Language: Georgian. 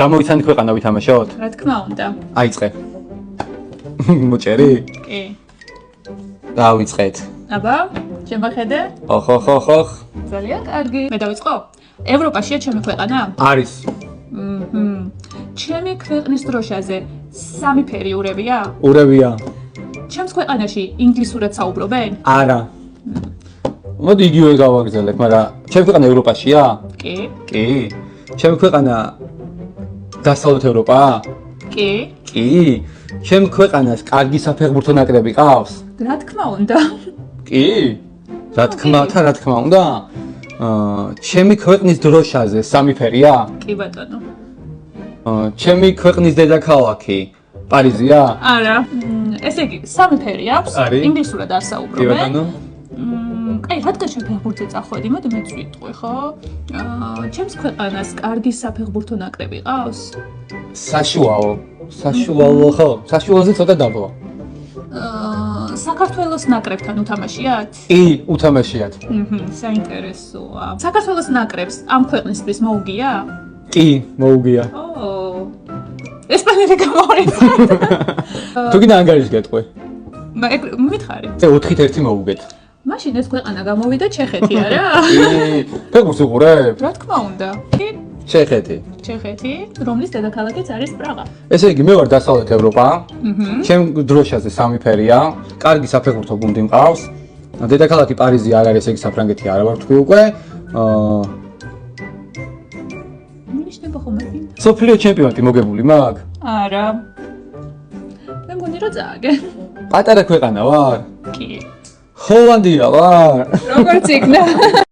გამოვიცანთ ქვეყანა ვითამაშოთ? რა თქმა უნდა. აიწყე. მოჭერი? კი. დავიწყეთ. აბა, შემოხედე? ხო. ძალიან კარგი. მე დავიწყო? ევროპაშია ჩემი ქვეყანა? არის. ჩემი ქვეყნის დროშაზე სამი ფერი ურევია? ურევია. ჩემს ქვეყანაში ინგლისურად საუბრობენ? არა. მოდი იგივე გავაგრძელებ, მაგრამ ჩემი ქვეყანა ევროპაშია? კი. კი. ჩემი ქვეყანა დასავლეთ ევროპაა? კი. კი. ჩემი ქვეყანას კარგი საფეხბურთო ნაკრები ყავს? რა თქმა უნდა. კი. რა თქმა უნდა? ჩემი ქვეყნის დროშაზე სამი ფერია? კი ბატონო. ჩემი ქვეყნის დედაქალაქი პარიზია? არა. ესე იგი, სამი ფერი აქვს, არის. ინგლისურად არ კი საუბრობენ. ბატონო. აი, რადგან საფეხბურთზე წახვედი, მოდი მეც ვიტყვი, ხო? ჩემს ქვეყანას კარგი საფეხბურთო ნაკრები ყავს? საშუალო, ხო, საშუალოზე ცოტა დაბლა. საქართველოს ნაკრებთან უთამაშიათ? კი, უთამაშიათ. საინტერესოა. საქართველოს ნაკრებს ამ ქვეყნისთვის მოუგია? კი, მოუგია. ესპანელი გამოვიდა. თუ კიდე ანგარიშ გეტყვი. მითხარი. 4-1 მოუგეთ. მაშინ ეს ქვეყანა გამოვიდა ჩეხეთი, არა? კი, ფეხბურთს უყურებ? რა თქმა უნდა. კი, ჩეხეთი. ჩეხეთი, რომლის დედაქალაქიც არის პრაღა. ესე იგი, მე ვარ დასავლეთ ევროპა. ჩემ დროშაზე სამი ფერია. კარგი საფეხბურთო გუნდი მყავს. დედაქალაქი პარიზი არ არის, ესე იგი საფრანგეთი არა ვარ თქვი უკვე. მინიშნება ხოლმე? სოფლიო ჩემპიონატი მოგებული მაქვს? არა. მე მგონი რომ წააგე. პატარა ქვეყანა ვარ? კი. ჰოლანდია ვარ? როგორც იქნა.